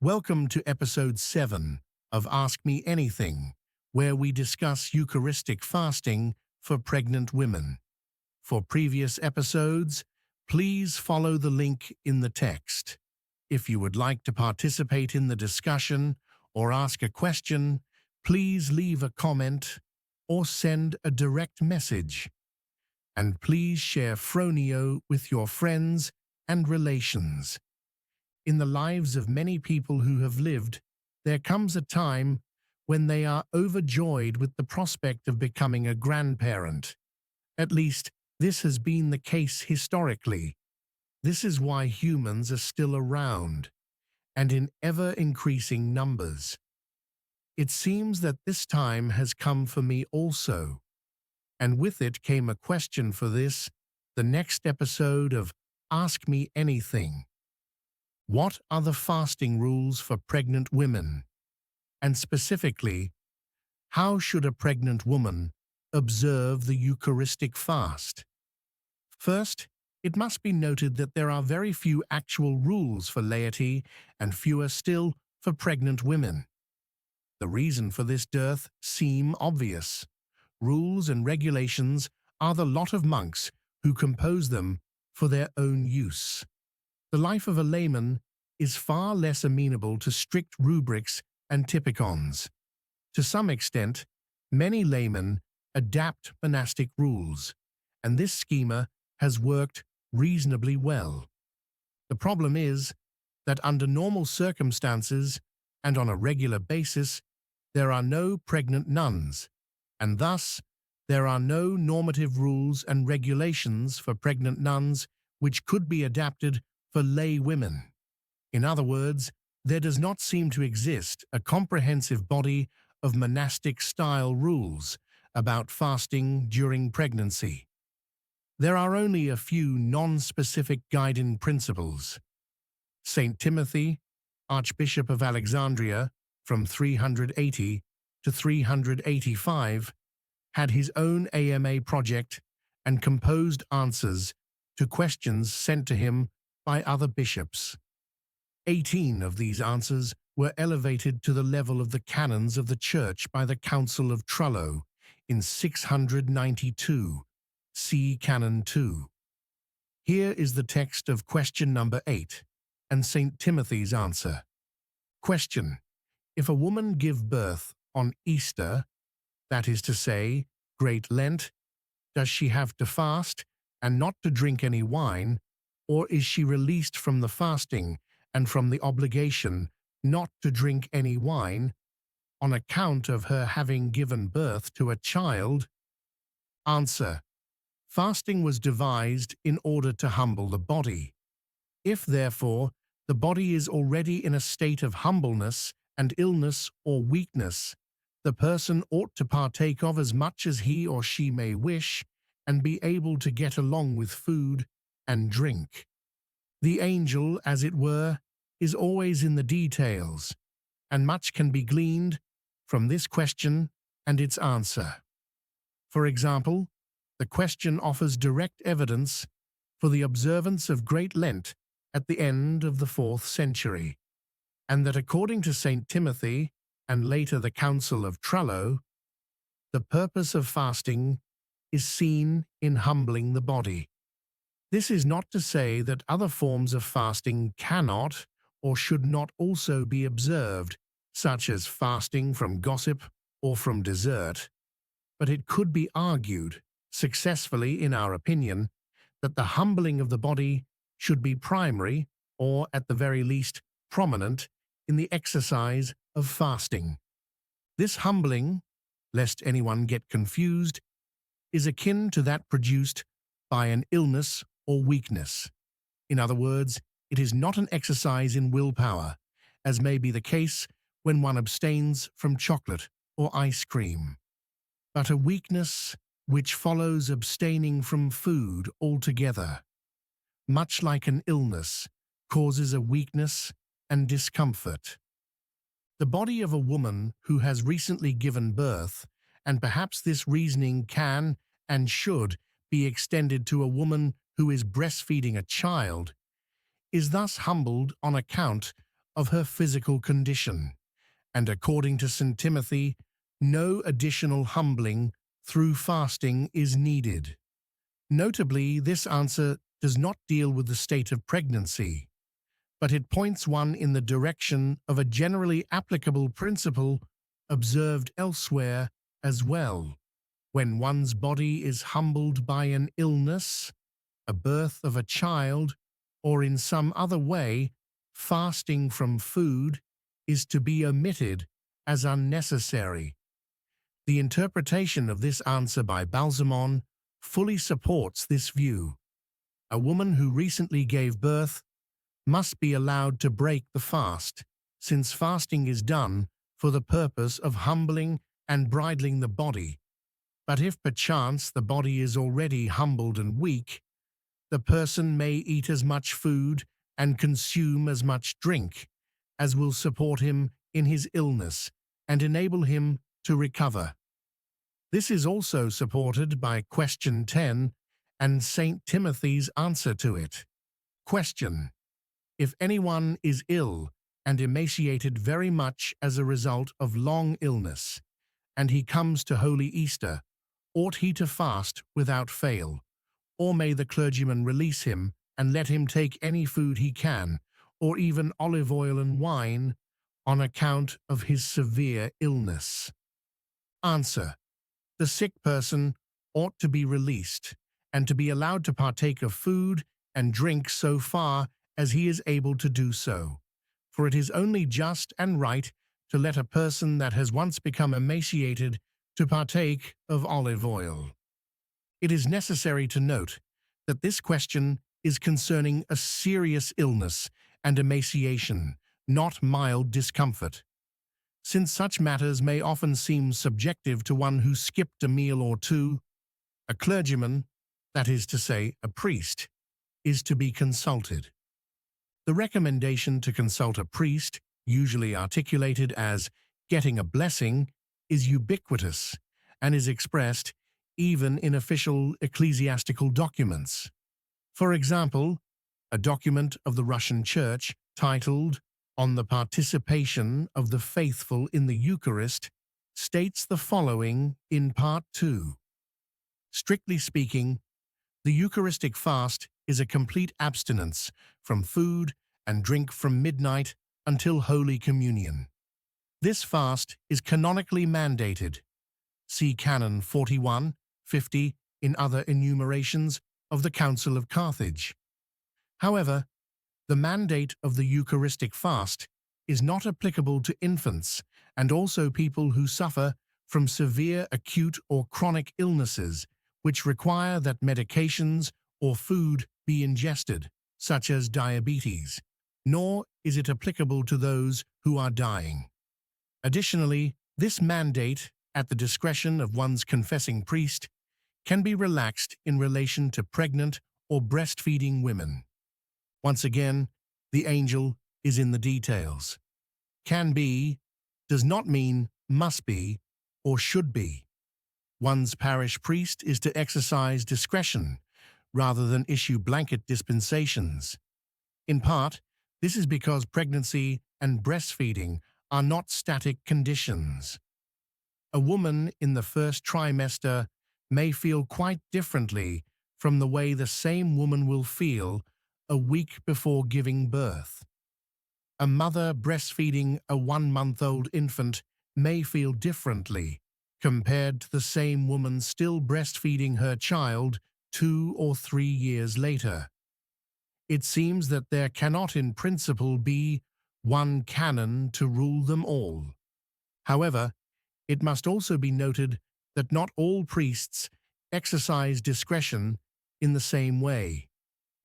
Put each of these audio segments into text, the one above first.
Welcome to episode 7 of Ask Me Anything, where we discuss Eucharistic fasting for pregnant women. For previous episodes, please follow the link in the text. If you would like to participate in the discussion or ask a question, please leave a comment or send a direct message. And please share Phroneo with your friends and relations. In the lives of many people who have lived, there comes a time when they are overjoyed with the prospect of becoming a grandparent. At least, this has been the case historically. This is why humans are still around, and in ever-increasing numbers. It seems that this time has come for me also, and with it came a question for the next episode of Ask Me Anything. What are the fasting rules for pregnant women? And specifically, how should a pregnant woman observe the Eucharistic fast? First, it must be noted that there are very few actual rules for laity and fewer still for pregnant women. The reason for this dearth seems obvious. Rules and regulations are the lot of monks who compose them for their own use. The life of a layman is far less amenable to strict rubrics and typicons. To some extent, many laymen adapt monastic rules, and this schema has worked reasonably well. The problem is that under normal circumstances and on a regular basis, there are no pregnant nuns, and thus there are no normative rules and regulations for pregnant nuns which could be adapted for lay women. In other words, there does not seem to exist a comprehensive body of monastic-style rules about fasting during pregnancy. There are only a few non-specific guiding principles. Saint Timothy, Archbishop of Alexandria, from 380 to 385, had his own AMA project and composed answers to questions sent to him by other bishops. 18 of these answers were elevated to the level of the canons of the Church by the Council of Trullo in 692, see Canon 2. Here is the text of question number 8 and St. Timothy's answer. Question: if a woman give birth on Easter, that is to say, Great Lent, does she have to fast and not to drink any wine, or is she released from the fasting and from the obligation not to drink any wine on account of her having given birth to a child? Answer: fasting was devised in order to humble the body. If, therefore, the body is already in a state of humbleness and illness or weakness, the person ought to partake of as much as he or she may wish and be able to get along with food and drink. The angel, as it were, is always in the details, and much can be gleaned from this question and its answer. For example, the question offers direct evidence for the observance of Great Lent at the end of the 4th century, and that according to St. Timothy and later the Council of Trullo, the purpose of fasting is seen in humbling the body. This is not to say that other forms of fasting cannot or should not also be observed, such as fasting from gossip or from dessert, but it could be argued, successfully in our opinion, that the humbling of the body should be primary, or at the very least prominent, in the exercise of fasting. This humbling, lest anyone get confused, is akin to that produced by an illness or weakness. In other words, it is not an exercise in willpower, as may be the case when one abstains from chocolate or ice cream, but a weakness which follows abstaining from food altogether. Much like an illness causes a weakness and discomfort. The body of a woman who has recently given birth, and perhaps this reasoning can and should be extended to a woman who is breastfeeding a child, is thus humbled on account of her physical condition, and according to St. Timothy, no additional humbling through fasting is needed. Notably, this answer does not deal with the state of pregnancy, but it points one in the direction of a generally applicable principle observed elsewhere as well. When one's body is humbled by an illness, a birth of a child, or in some other way, fasting from food is to be omitted as unnecessary. The interpretation of this answer by Balsamon fully supports this view. A woman who recently gave birth must be allowed to break the fast, since fasting is done for the purpose of humbling and bridling the body. But if perchance the body is already humbled and weak, the person may eat as much food and consume as much drink as will support him in his illness and enable him to recover. This is also supported by question 10 and St. Timothy's answer to it. Question: if anyone is ill and emaciated very much as a result of long illness, and he comes to Holy Easter, ought he to fast without fail, or may the clergyman release him and let him take any food he can, or even olive oil and wine, on account of his severe illness? Answer: the sick person ought to be released, and to be allowed to partake of food and drink so far as he is able to do so. For it is only just and right to let a person that has once become emaciated to partake of olive oil. It is necessary to note that this question is concerning a serious illness and emaciation, not mild discomfort. Since such matters may often seem subjective to one who skipped a meal or two, a clergyman, that is to say, a priest, is to be consulted. The recommendation to consult a priest, usually articulated as getting a blessing, is ubiquitous and is expressed even in official ecclesiastical documents. For example, a document of the Russian Church titled "On the Participation of the Faithful in the Eucharist" states the following in Part 2. Strictly speaking, the Eucharistic fast is a complete abstinence from food and drink from midnight until Holy Communion. This fast is canonically mandated. See Canon 41/50 in other enumerations of the Council of Carthage. However, the mandate of the Eucharistic fast is not applicable to infants and also people who suffer from severe acute or chronic illnesses which require that medications or food be ingested, such as diabetes, nor is it applicable to those who are dying. Additionally, this mandate, at the discretion of one's confessing priest, can be relaxed in relation to pregnant or breastfeeding women. Once again, the angel is in the details. Can be does not mean must be or should be. One's parish priest is to exercise discretion rather than issue blanket dispensations. In part, this is because pregnancy and breastfeeding are not static conditions. A woman in the first trimester may feel quite differently from the way the same woman will feel a week before giving birth. A mother breastfeeding a 1-month-old infant may feel differently compared to the same woman still breastfeeding her child 2 or 3 years later. It seems that there cannot in principle be one canon to rule them all. However, it must also be noted that not all priests exercise discretion in the same way.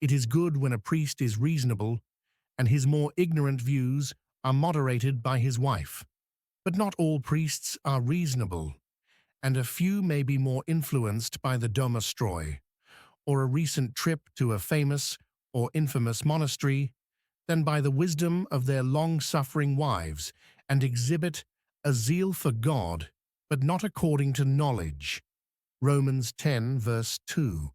It is good when a priest is reasonable and his more ignorant views are moderated by his wife. But not all priests are reasonable, and a few may be more influenced by the domostroi, or a recent trip to a famous or infamous monastery, than by the wisdom of their long-suffering wives, and exhibit a zeal for God, but not according to knowledge. Romans 10 verse 2.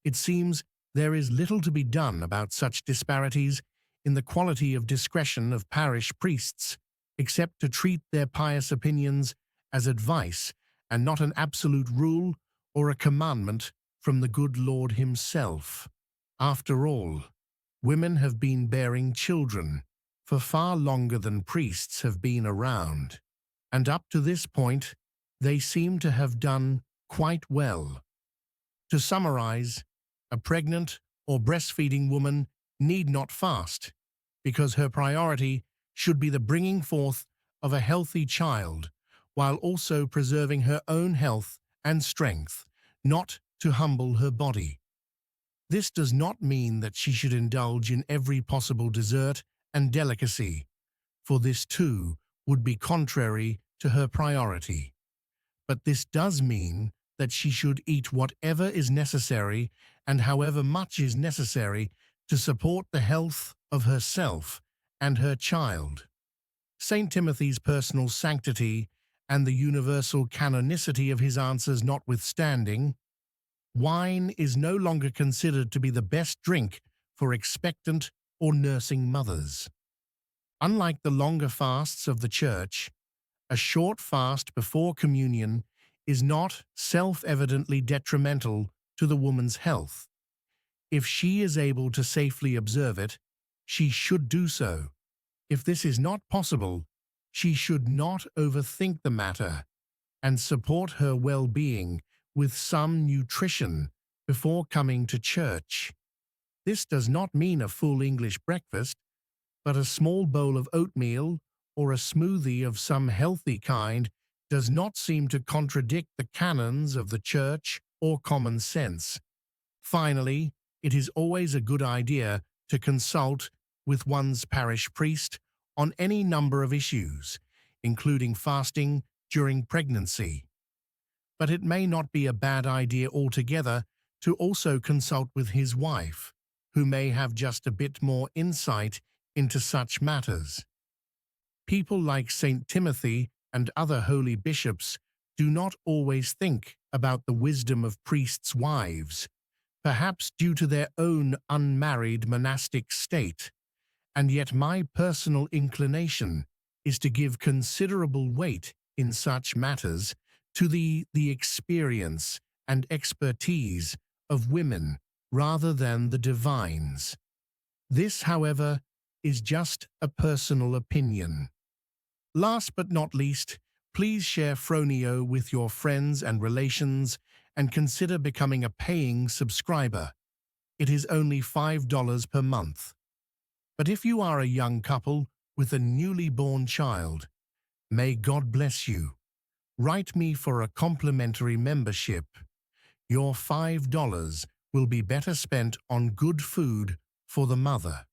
It seems there is little to be done about such disparities in the quality of discretion of parish priests, except to treat their pious opinions as advice and not an absolute rule or a commandment from the good Lord himself. After all, women have been bearing children for far longer than priests have been around, and up to this point, they seem to have done quite well. To summarize, a pregnant or breastfeeding woman need not fast, because her priority should be the bringing forth of a healthy child, while also preserving her own health and strength, not to humble her body. This does not mean that she should indulge in every possible dessert and delicacy, for this too would be contrary to her priority. But this does mean that she should eat whatever is necessary and however much is necessary to support the health of herself and her child. St. Timothy's personal sanctity and the universal canonicity of his answers notwithstanding, wine is no longer considered to be the best drink for expectant or nursing mothers. Unlike the longer fasts of the Church, a short fast before communion is not self-evidently detrimental to the woman's health. If she is able to safely observe it, she should do so. If this is not possible, she should not overthink the matter and support her well-being with some nutrition before coming to church. This does not mean a full English breakfast, but a small bowl of oatmeal or a smoothie of some healthy kind does not seem to contradict the canons of the Church or common sense. Finally, it is always a good idea to consult with one's parish priest on any number of issues, including fasting during pregnancy. But it may not be a bad idea altogether to also consult with his wife, who may have just a bit more insight into such matters. People like St. Timothy and other holy bishops do not always think about the wisdom of priests' wives, perhaps due to their own unmarried monastic state, and yet my personal inclination is to give considerable weight in such matters to the experience and expertise of women rather than the divines. This, however, is just a personal opinion. Last but not least, please share Phroneo with your friends and relations and consider becoming a paying subscriber. It is only $5 per month. But if you are a young couple with a newly born child, may God bless you. Write me for a complimentary membership. Your $5 will be better spent on good food for the mother.